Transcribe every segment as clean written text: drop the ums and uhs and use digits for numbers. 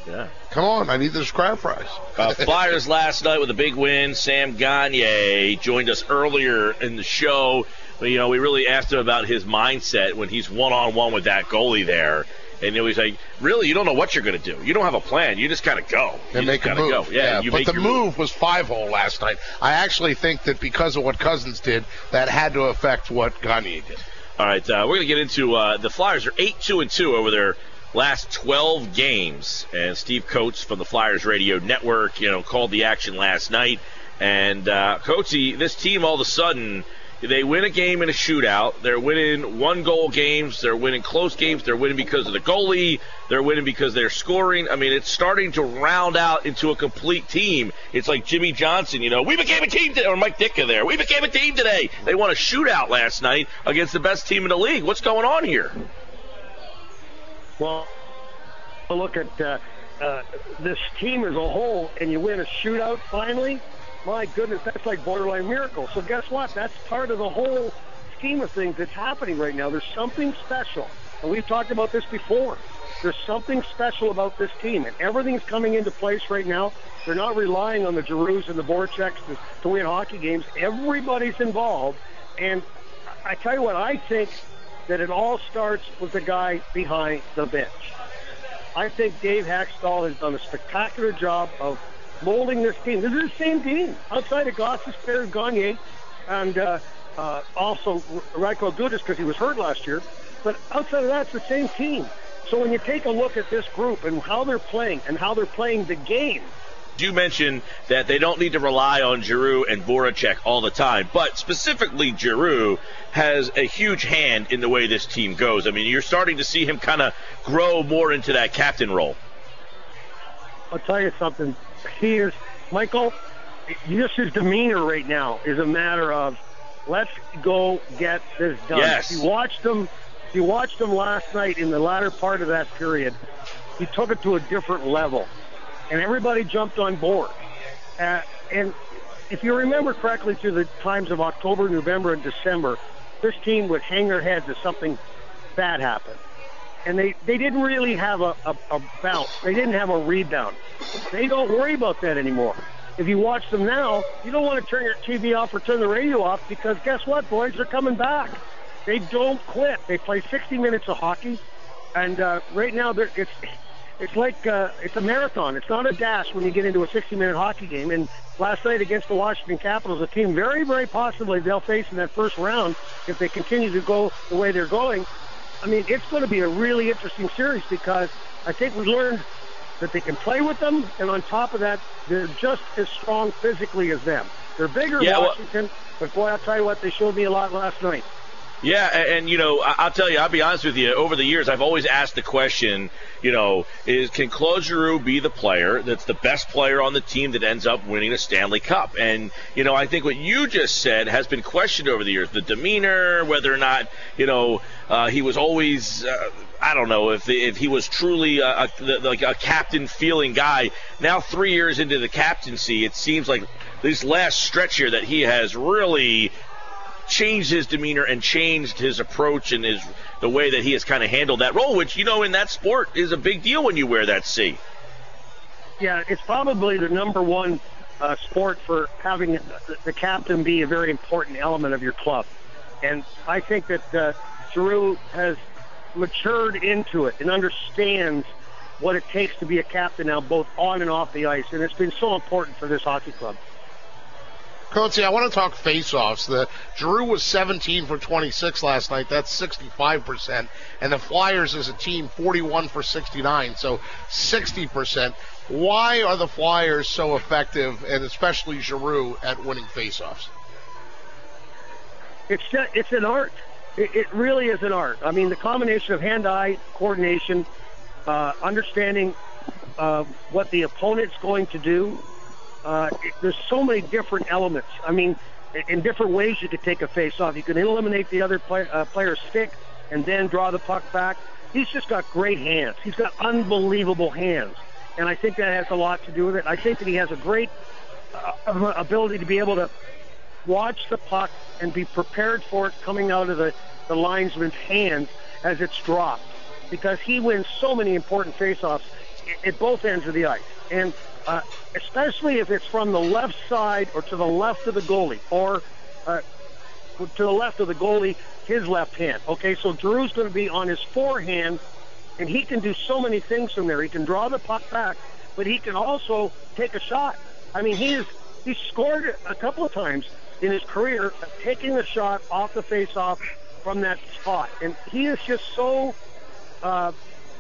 Yeah. Come on, I need those crab fries. Flyers last night with a big win. Sam Gagner joined us earlier in the show. We really asked him about his mindset when he's one-on-one with that goalie there. And he's like, really, you don't know what you're going to do. You don't have a plan. You just got to go. And make a move. Go. Yeah, but the move was 5-hole last night. I actually think that because of what Cousins did, that had to affect what Gagner did. All right, we're going to get into the Flyers are 8-2-2 over their last 12 games. And Steve Coates from the Flyers Radio Network, called the action last night. And, Coatesy, this team all of a sudden, they win a game in a shootout. They're winning one-goal games. They're winning close games. They're winning because of the goalie. They're winning because they're scoring. I mean, it's starting to round out into a complete team. It's like Jimmy Johnson, we became a team today, or Mike Ditka there. We became a team today. They won a shootout last night against the best team in the league. What's going on here? Well, look at this team as a whole, and you win a shootout finally. My goodness, that's like borderline miracle. So guess what? That's part of the whole scheme of things that's happening right now. There's something special, and we've talked about this before. There's something special about this team, and everything's coming into place right now. They're not relying on the Giroux and the Voraceks to win hockey games. Everybody's involved, and I tell you what, I think that it all starts with the guy behind the bench. I think Dave Haxtell has done a spectacular job of molding this team. This is the same team outside of Gostisbehere, Gagner, and also Radko Gudas because he was hurt last year. But outside of that, it's the same team. So when you take a look at this group and how they're playing and how they're playing the game. You mentioned that they don't need to rely on Giroux and Voracek all the time, but specifically Giroux has a huge hand in the way this team goes. I mean, you're starting to see him kind of grow more into that captain role. I'll tell you something. He is, Michael, just his demeanor right now is a matter of let's go get this done. Yes. If you watched him last night in the latter part of that period, he took it to a different level, and everybody jumped on board. And if you remember correctly, through the times of October, November, and December, this team would hang their heads if something bad happened. And they didn't really have a bounce. They didn't have a rebound. They don't worry about that anymore. If you watch them now, you don't want to turn your TV off or turn the radio off because guess what, boys? They're coming back. They don't quit. They play 60 minutes of hockey, and right now it's like it's a marathon. It's not a dash when you get into a 60-minute hockey game. And last night against the Washington Capitals, a team very, very possibly they'll face in that first round if they continue to go the way they're going. I mean, it's going to be a really interesting series because I think we learned that they can play with them, and on top of that, they're just as strong physically as them. They're bigger in Washington, but boy, I'll tell you what, they showed me a lot last night. Yeah, and I'll tell you, I'll be honest with you, over the years, I've always asked the question, can Claude Giroux be the player that's the best player on the team that ends up winning a Stanley Cup? And, I think what you just said has been questioned over the years, the demeanor, whether or not, he was always, I don't know, if he was truly like a captain-feeling guy. Now 3 years into the captaincy, it seems like this last stretch here that he has really changed his demeanor and changed his approach and the way that he has kind of handled that role, which, in that sport is a big deal when you wear that C. Yeah, it's probably the number one sport for having the captain be a very important element of your club. And I think that Giroux has matured into it and understands what it takes to be a captain now, both on and off the ice. And it's been so important for this hockey club. Coach, I want to talk face-offs. The Giroux was 17 for 26 last night. That's 65%. And the Flyers as a team, 41 for 69, so 60%. Why are the Flyers so effective, and especially Giroux, at winning face-offs? It's an art. It really is an art. I mean, the combination of hand-eye coordination, understanding what the opponent's going to do. There's so many different elements. I mean, in different ways you could take a face-off. You can eliminate the other player's stick and then draw the puck back. He's just got great hands. He's got unbelievable hands. And I think that has a lot to do with it. I think that he has a great ability to be able to watch the puck and be prepared for it coming out of the linesman's hands as it's dropped. Because he wins so many important face-offs at both ends of the ice. And especially if it's from the left side or to the left of the goalie, or to the left of the goalie, his left hand. Okay, so Giroux's going to be on his forehand, and he can do so many things from there. He can draw the puck back, but he can also take a shot. I mean, he's scored a couple of times in his career taking the shot off the face-off from that spot. And he is just so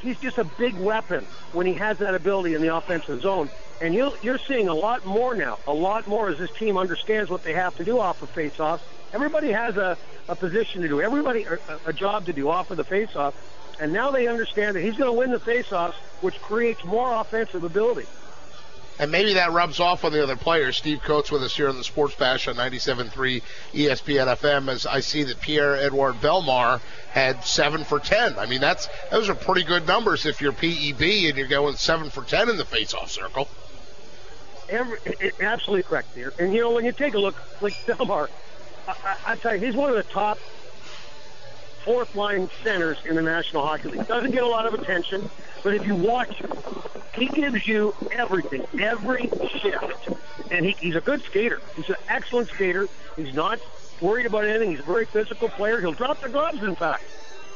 he's just a big weapon when he has that ability in the offensive zone. And you're seeing a lot more now, a lot more as this team understands what they have to do off of face-offs. Everybody has a position to do, everybody a job to do off of the face-off. And now they understand that he's going to win the face-offs, which creates more offensive ability. And maybe that rubs off on the other players. Steve Coates with us here on the Sports Bash on 97.3 ESPN FM, as I see that Pierre-Edouard Bellemare had 7 for 10. I mean, those are pretty good numbers if you're PEB and you're going 7 for 10 in the face-off circle. Absolutely correct, dear. And, when you take a look, like Bellemare, I tell you, he's one of the top fourth-line centers in the National Hockey League. Doesn't get a lot of attention, but if you watch him, he gives you everything, every shift. And he's a good skater. He's an excellent skater. He's not worried about anything. He's a very physical player. He'll drop the gloves, in fact.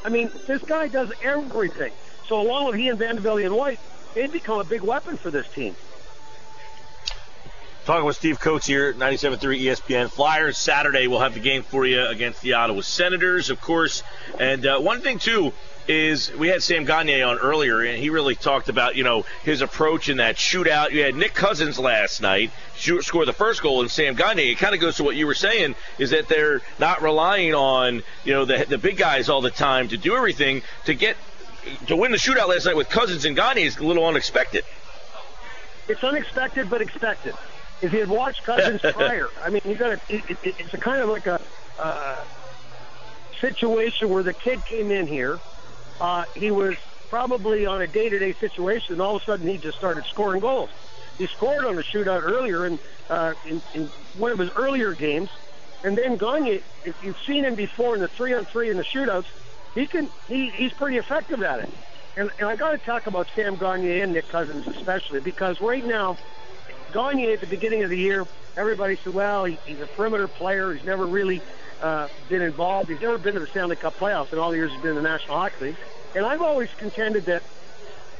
I mean, this guy does everything. So along with he and Vanderbilt and White, they've become a big weapon for this team. Talking with Steve Coates here, 97.3 ESPN. Flyers Saturday, we'll have the game for you against the Ottawa Senators, of course. And one thing, too, is we had Sam Gagner on earlier, and he really talked about, his approach in that shootout. You had Nick Cousins last night score the first goal, and Sam Gagner. It kind of goes to what you were saying, is that they're not relying on, the big guys all the time to do everything. To win the shootout last night with Cousins and Gagner is a little unexpected. It's unexpected, but expected. If you had watched Cousins prior, I mean, it's a kind of like a situation where the kid came in here. He was probably on a day-to-day situation, and all of a sudden he just started scoring goals. He scored on the shootout earlier in one of his earlier games, and then Gagner, if you've seen him before in the 3-on-3 in the shootouts, he's pretty effective at it. And I got to talk about Sam Gagner and Nick Cousins especially, because right now, Gagner at the beginning of the year, everybody said, well, he's a perimeter player. He's never really been involved. He's never been to the Stanley Cup playoffs in all the years he's been in the National Hockey League. And I've always contended that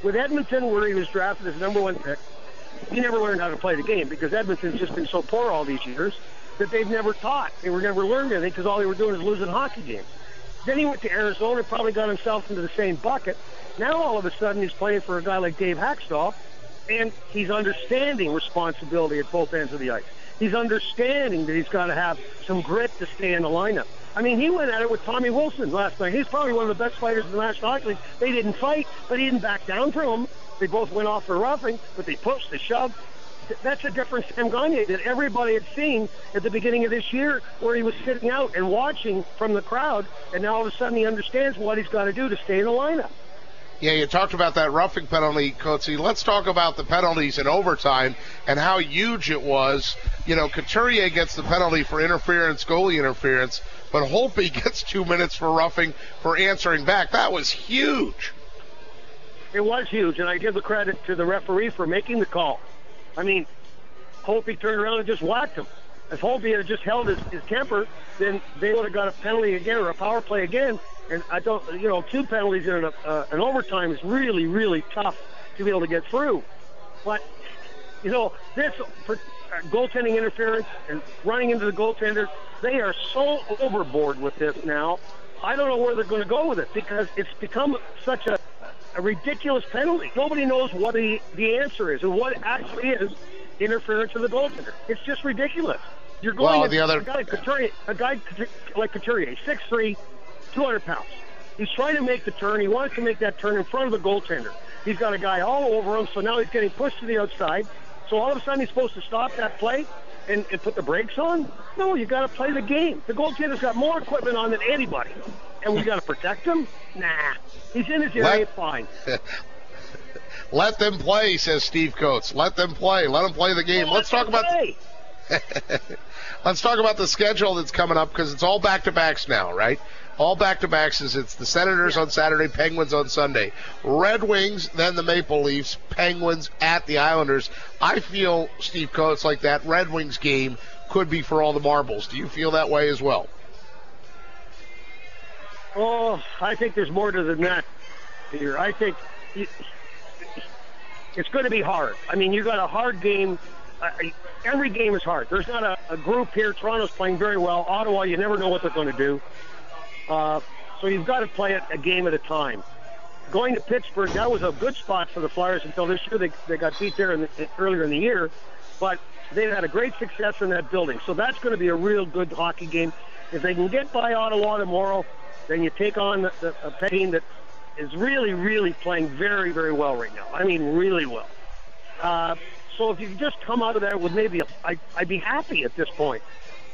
with Edmonton, where he was drafted as the number 1 pick, he never learned how to play the game, because Edmonton's just been so poor all these years that they've never taught. They were never learned anything, because all they were doing is losing hockey games. Then he went to Arizona, probably got himself into the same bucket. Now all of a sudden he's playing for a guy like Dave Hackstall, and he's understanding responsibility at both ends of the ice. He's understanding that he's got to have some grit to stay in the lineup. I mean, he went at it with Tommy Wilson last night. He's probably one of the best fighters in the National Hockey League. They didn't fight, but he didn't back down from him. They both went off for roughing, but they pushed, they shoved. That's a different Sam Gagner that everybody had seen at the beginning of this year, where he was sitting out and watching from the crowd, and now all of a sudden he understands what he's got to do to stay in the lineup. Yeah, you talked about that roughing penalty, Coatsy. Let's talk about the penalties in overtime and how huge it was. Couturier gets the penalty for interference, goalie interference, but Holtby gets 2 minutes for roughing for answering back. That was huge. It was huge, and I give the credit to the referee for making the call. I mean, Holtby turned around and just whacked him. If Holtby had just held his temper, then they would have got a penalty again or a power play again. And I don't, 2 penalties in an overtime is really, really tough to be able to get through. But, this goaltending interference and running into the goaltender, they are so overboard with this now. I don't know where they're going to go with it, because it's become such a ridiculous penalty. Nobody knows what the answer is and what actually is interference of the goaltender. It's just ridiculous. You're going a guy like Couturier, 6'3", 200 pounds. He's trying to make the turn. He wants to make that turn in front of the goaltender. He's got a guy all over him, so now he's getting pushed to the outside. So all of a sudden he's supposed to stop that play and put the brakes on? No, you got to play the game. The goaltender's got more equipment on than anybody. And we got to protect him? Nah. He's in his area, fine. Let them play, says Steve Coates. Let them play. Let them play the game. Let's talk about Let's talk about the schedule that's coming up, because it's all back-to-backs now, right? all back-to-backs is it's the Senators on Saturday, Penguins on Sunday. Red Wings, then the Maple Leafs, Penguins at the Islanders. I feel, Steve Coates, like that Red Wings game could be for all the marbles. Do you feel that way as well? Oh, I think there's more to than that here. I think it's going to be hard. I mean, you got a hard game. Every game is hard. There's not a group here. Toronto's playing very well. Ottawa, you never know what they're going to do. So you've got to play it a game at a time. Going to Pittsburgh, that was a good spot for the Flyers until this year. They got beat there earlier in the year. But they've had a great success in that building. So that's going to be a real good hockey game. If they can get by Ottawa tomorrow, then you take on a team that is really, really playing very, very well right now. I mean, really well. So if you just come out of there with maybe I'd be happy at this point.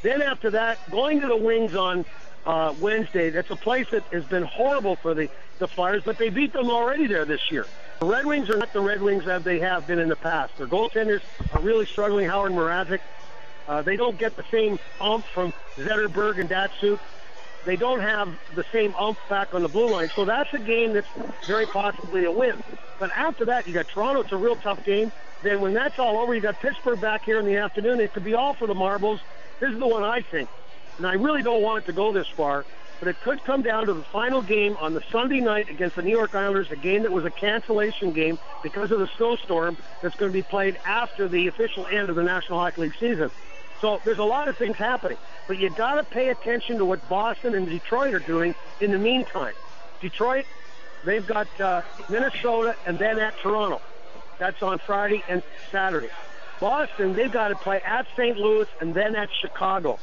Then after that, going to the Wings on Wednesday, that's a place that has been horrible for the Flyers, but they beat them already there this year. The Red Wings are not the Red Wings that they have been in the past. Their goaltenders are really struggling, Howard and Voracek. They don't get the same oomph from Zetterberg and Datsuk. They don't have the same oomph back on the blue line. So that's a game that's very possibly a win. But after that, you got Toronto. It's a real tough game. Then when that's all over, you got Pittsburgh back here in the afternoon. It could be all for the marbles. This is the one I think. And I really don't want it to go this far, but it could come down to the final game on the Sunday night against the New York Islanders, a game that was a cancellation game because of the snowstorm that's going to be played after the official end of the National Hockey League season. So there's a lot of things happening, but you got to pay attention to what Boston and Detroit are doing in the meantime. Detroit, they've got Minnesota and then at Toronto. That's on Friday and Saturday. Boston, they've got to play at St. Louis and then at Chicago.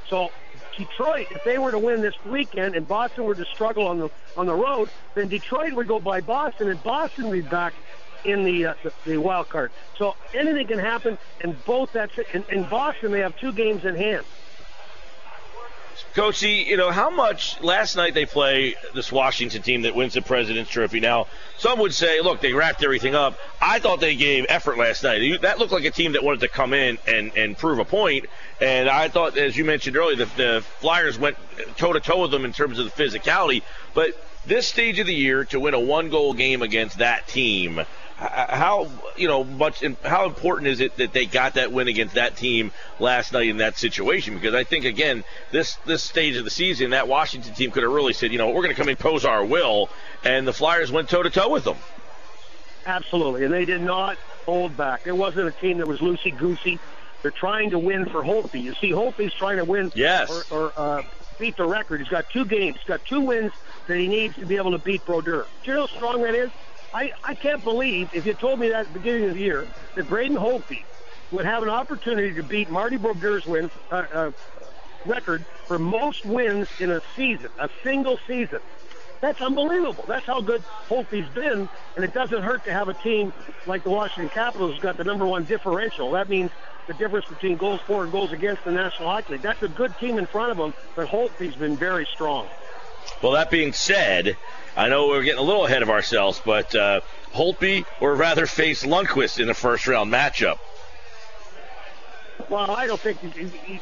So Detroit, if they were to win this weekend and Boston were to struggle on the road, then Detroit would go by Boston and Boston would be back in the wild card. So anything can happen, and in Boston they have 2 games in hand. Coachy, how much last night they play this Washington team that wins the President's Trophy. Now, some would say, look, they wrapped everything up. I thought they gave effort last night. That looked like a team that wanted to come in and prove a point. And I thought, as you mentioned earlier, the Flyers went toe-to-toe with them in terms of the physicality. But this stage of the year, to win a 1-goal game against that team, how important is it that they got that win against that team last night in that situation? Because I think, again, this stage of the season, that Washington team could have really said, we're going to come in, pose our will, and the Flyers went toe-to-toe with them. Absolutely, and they did not hold back. It wasn't a team that was loosey-goosey. They're trying to win for Holtby. You see, Holtby's trying to win or beat the record. He's got 2 games. He's got 2 wins that he needs to be able to beat Brodeur. Do you know how strong that is? I can't believe, if you told me that at the beginning of the year, that Braden Holtby would have an opportunity to beat Marty Brodeur's record for most wins in a season, a single season. That's unbelievable. That's how good Holtby's been, and it doesn't hurt to have a team like the Washington Capitals who's got the #1 differential. That means the difference between goals for and goals against the National Hockey League. That's a good team in front of them, but Holtby's been very strong. Well, that being said, I know we're getting a little ahead of ourselves, but Holtby or rather face Lundqvist in a first-round matchup? Well, I don't think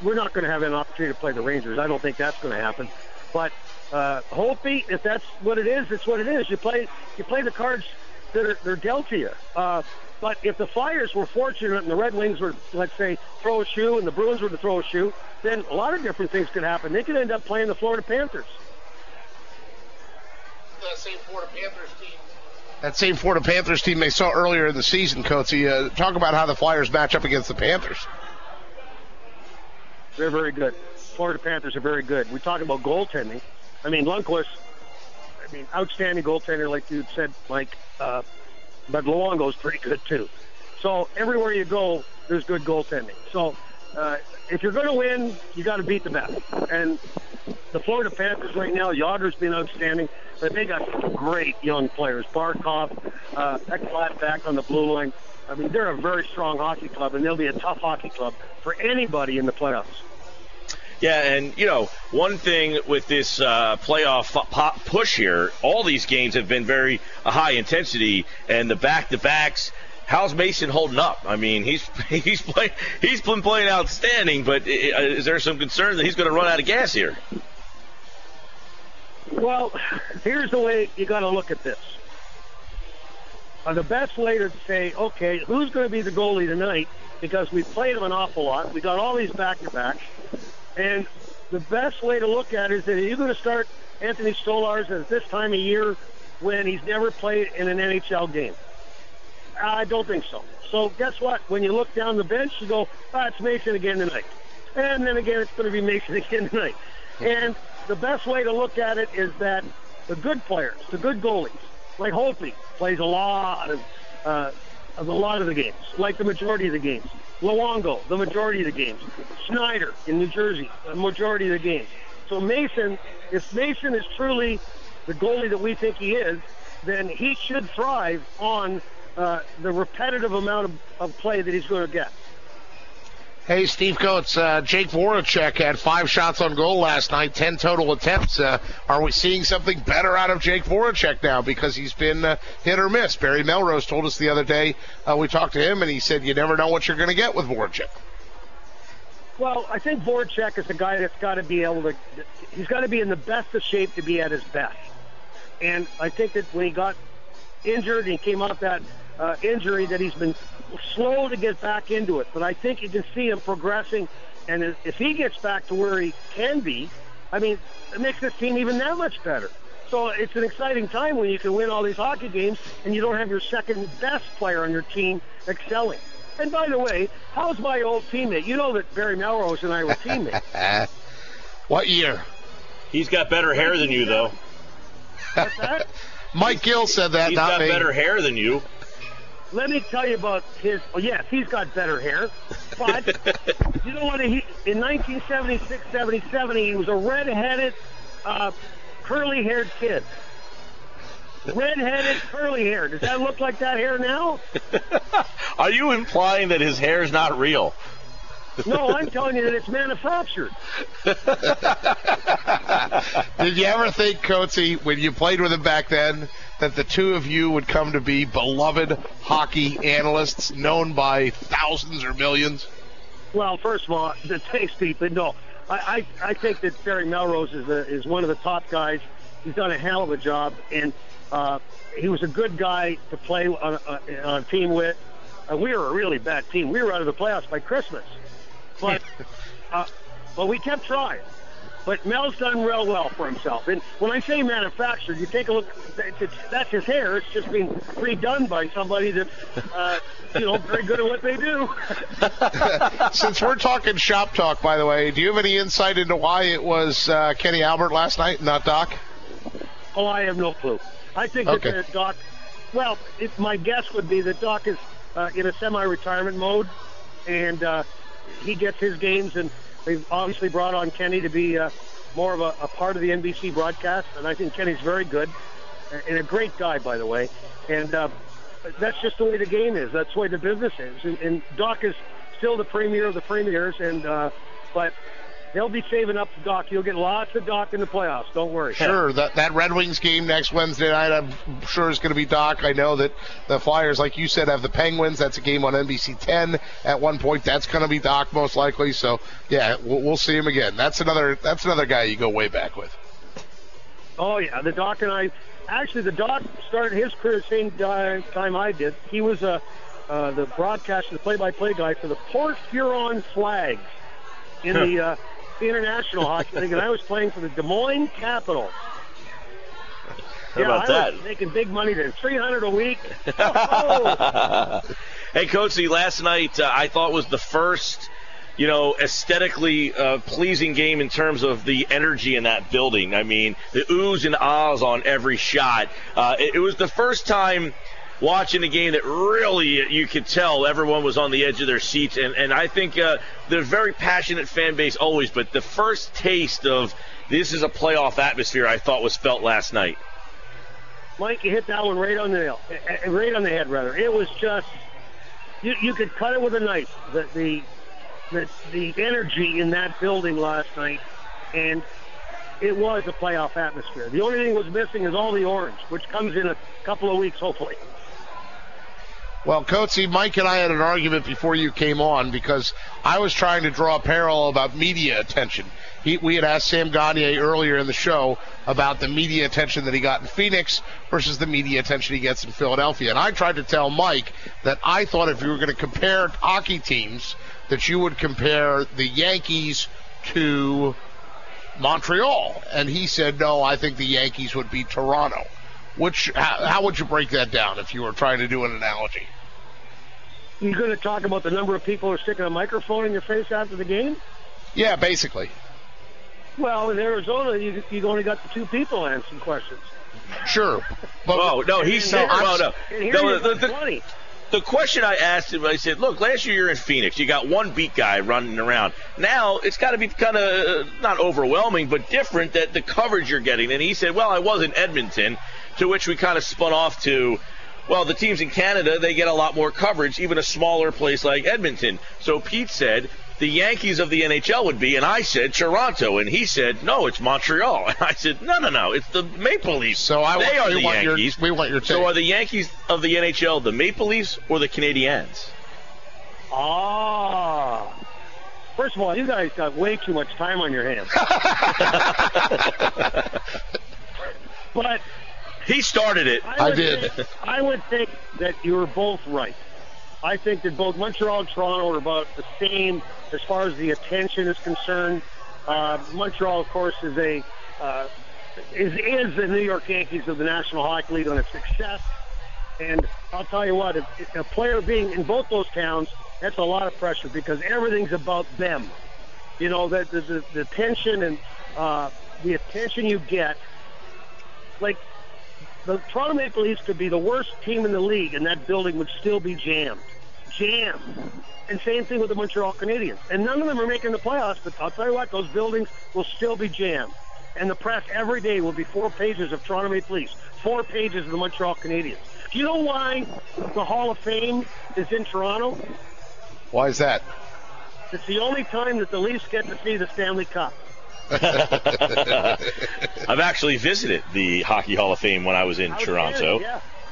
we're not going to have an opportunity to play the Rangers. I don't think that's going to happen. But Holtby, if that's what it is, it's what it is. You play the cards that are dealt to you. But if the Flyers were fortunate and the Red Wings were, let's say, throw a shoe and the Bruins were to throw a shoe, then a lot of different things could happen. They could end up playing the Florida Panthers. That same Florida Panthers team they saw earlier in the season, Coatsy. Talk about how the Flyers match up against the Panthers. They're very good. Florida Panthers are very good. We talk about goaltending. I mean, Lundqvist, outstanding goaltender, like you said, Mike. But Luongo's pretty good, too. So everywhere you go, there's good goaltending. So if you're going to win, you got to beat the best. And the Florida Panthers right now, Yager's been outstanding, but they got some great young players. Barkov, Ekblad back on the blue line. I mean, they're a very strong hockey club, and they'll be a tough hockey club for anybody in the playoffs. Yeah, and, one thing with this playoff push here, all these games have been very high intensity, and the back-to-backs, how's Mason holding up? I mean, he's been playing outstanding, but is there some concern that he's going to run out of gas here? Well, here's the way you got to look at this. The best way to say, okay, who's going to be the goalie tonight? Because we played him an awful lot. We got all these back-to-backs. And the best way to look at it is that you're going to start Anthony Stolarz at this time of year when he's never played in an NHL game. I don't think so. So guess what? When you look down the bench, you go, it's Mason again tonight. And then again, it's going to be Mason again tonight. And the best way to look at it is that the good players, the good goalies, like Holtby, plays a lot of the games, like the majority of the games. Luongo, the majority of the games. Schneider in New Jersey, the majority of the games. So Mason, if Mason is truly the goalie that we think he is, then he should thrive on the repetitive amount of play that he's going to get. Hey, Steve Coates, Jake Voracek had 5 shots on goal last night, 10 total attempts. Are we seeing something better out of Jake Voracek now? Because he's been hit or miss. Barry Melrose told us the other day, we talked to him, and he said you never know what you're going to get with Voracek. Well, I think Voracek is a guy that's got to be able to – he's got to be in the best of shape to be at his best. And I think that when he got injured and he came off that injury, that he's been slow to get back into it. But I think you can see him progressing. And if he gets back to where he can be, I mean, it makes this team even that much better. So it's an exciting time when you can win all these hockey games and you don't have your second best player on your team excelling. And by the way, how's my old teammate? You know that Barry Melrose and I were teammates. What year? He's got better hair than you, though. What's that? Mike Gill said that, not me. He's got better hair than you. Let me tell you about his. Oh, yes, he's got better hair. But you know what? In 1976-77, he was a red-headed, curly-haired kid. Red-headed, curly hair. Does that look like that hair now? Are you implying that his hair is not real? No, I'm telling you that it's manufactured. Did you ever think, Coatsy, when you played with him back then, that the two of you would come to be beloved hockey analysts known by thousands or millions? Well, first of all, thanks, Pete, but no. I think that Barry Melrose is one of the top guys. He's done a hell of a job, and he was a good guy to play on a team with. We were a really bad team. We were out of the playoffs by Christmas. But we kept trying. But Mel's done real well for himself. And when I say manufactured, you take a look, that's his hair. It's just being redone by somebody that's, very good at what they do. Since we're talking shop talk, by the way, do you have any insight into why it was Kenny Albert last night, not Doc? Oh, I have no clue. I think that Doc, well, my guess would be that Doc is in a semi-retirement mode, and he gets his games, and they've obviously brought on Kenny to be more of a part of the NBC broadcast, and I think Kenny's very good, and a great guy, by the way. And that's just the way the game is. That's the way the business is. And Doc is still the premier of the premiers, and but they'll be saving up for Doc. You'll get lots of Doc in the playoffs. Don't worry. Sure. That Red Wings game next Wednesday night, I'm sure is going to be Doc. I know that the Flyers, like you said, have the Penguins. That's a game on NBC 10 at one point. That's going to be Doc most likely. So, yeah, we'll see him again. That's another guy you go way back with. Oh, yeah. The Doc and I – actually, the Doc started his career the same time I did. He was the broadcaster, the play-by-play guy for the Port Huron Flags in the International Hockey League, and I was playing for the Des Moines Capitals. How about that? I was making big money then, $300 a week. Hey, Coachy, last night I thought was the first, aesthetically pleasing game in terms of the energy in that building. I mean, the oohs and ahs on every shot. It was the first time watching a game that really you could tell everyone was on the edge of their seats. And I think they're a very passionate fan base always, but the first taste of this is a playoff atmosphere I thought was felt last night. Mike, you hit that one right on the head. It was just, you could cut it with a knife. The energy in that building last night, and it was a playoff atmosphere. The only thing was missing is all the orange, which comes in a couple of weeks, hopefully. Well, Coatsy, Mike and I had an argument before you came on because I was trying to draw a parallel about media attention. We had asked Sam Gagner earlier in the show about the media attention that he got in Phoenix versus the media attention he gets in Philadelphia. And I tried to tell Mike that I thought if you were going to compare hockey teams, that you would compare the Yankees to Montreal. And he said, no, I think the Yankees would beat Toronto. How would you break that down if you were trying to do an analogy? You're going to talk about the number of people who are sticking a microphone in your face after the game? Yeah, basically. Well, in Arizona, you only got the two people answering questions. Sure. But, he said, the question I asked him, I said, look, last year you're in Phoenix. You got one beat guy running around. Now it's got to be kind of not overwhelming, but different that the coverage you're getting. And he said, well, I was in Edmonton, to which we kind of spun off to, well, the teams in Canada, they get a lot more coverage, even a smaller place like Edmonton. So Pete said the Yankees of the NHL would be, and I said Toronto, and he said, no, it's Montreal. And I said, no, it's the Maple Leafs. So they are the Yankees. We want your take. So are the Yankees of the NHL the Maple Leafs or the Canadiens? First of all, you guys got way too much time on your hands. But he started it. I did. I would think that you were both right. I think that both Montreal and Toronto are about the same as far as the attention is concerned. Montreal, of course, is the New York Yankees of the National Hockey League on its success. And I'll tell you what, a player being in both those towns, that's a lot of pressure because everything's about them. You know, the attention and the attention you get. Like, the Toronto Maple Leafs could be the worst team in the league, and that building would still be jammed. And same thing with the Montreal Canadiens. And none of them are making the playoffs, but I'll tell you what, those buildings will still be jammed. And the press every day will be 4 pages of Toronto Maple Leafs, 4 pages of the Montreal Canadiens. Do you know why the Hall of Fame is in Toronto? Why is that? It's the only time that the Leafs get to see the Stanley Cup. I've actually visited the Hockey Hall of Fame when I was in Toronto.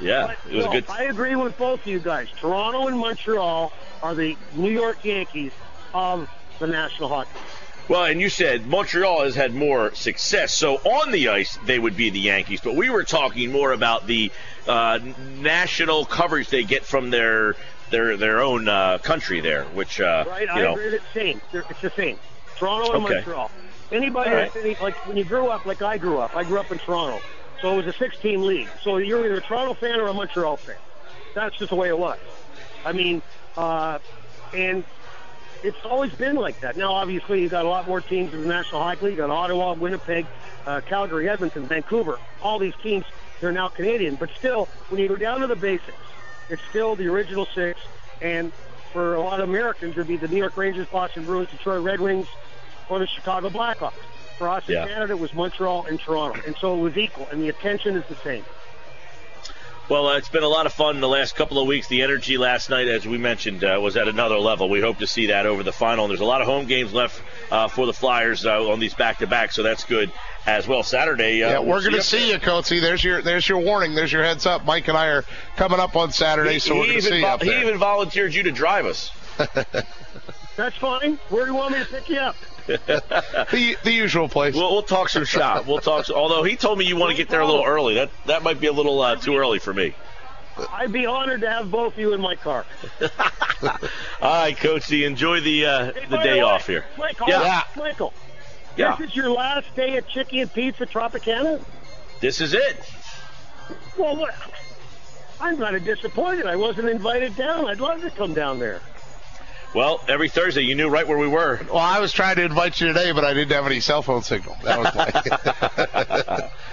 Yeah, it was good. I agree with both of you guys. Toronto and Montreal are the New York Yankees of the National Hockey League. Well, and you said Montreal has had more success, so on the ice they would be the Yankees. But we were talking more about the national coverage they get from their own country there, which right. I agree. It's the same. Toronto and Montreal. Anybody like when you grew up, like I grew up in Toronto. So it was a 6-team league. So you're either a Toronto fan or a Montreal fan. That's just the way it was. I mean, and it's always been like that. Now, obviously, you got a lot more teams in the National Hockey League. You got Ottawa, Winnipeg, Calgary, Edmonton, Vancouver. All these teams, they're now Canadian. But still, when you go down to the basics, it's still the original 6. And for a lot of Americans, it would be the New York Rangers, Boston Bruins, Detroit Red Wings, or the Chicago Blackhawks. For us in Canada, it was Montreal and Toronto. And so it was equal, and the attention is the same. Well, it's been a lot of fun in the last couple of weeks. The energy last night, as we mentioned, was at another level. We hope to see that over the final. And there's a lot of home games left for the Flyers on these back-to-back, so that's good as well. Saturday. We're going to see you, Coatsy. There's your warning. There's your heads up. Mike and I are coming up on Saturday, so we're going to see you up there. He even volunteered you to drive us. That's fine. Where do you want me to pick you up? the usual place. We'll talk some shop. Although he told me you want to get there a little early. That might be a little too early for me. I'd be honored to have both of you in my car. All right, Coachy, enjoy the day off here. Michael. Yeah. This is your last day at Chicky and Pete's at Tropicana? This is it. Well, what? I'm kind of disappointed. I wasn't invited down. I'd love to come down there. Well, every Thursday you knew right where we were. Well, I was trying to invite you today, but I didn't have any cell phone signal. That was why.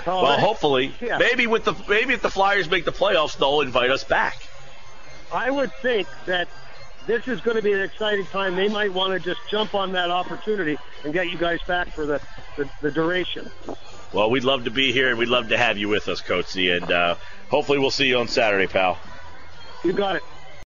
Well, hopefully, maybe if the Flyers make the playoffs, they'll invite us back. I would think that this is going to be an exciting time. They might want to just jump on that opportunity and get you guys back for the duration. Well, we'd love to be here, and we'd love to have you with us, Coachy, and hopefully we'll see you on Saturday, pal. You got it.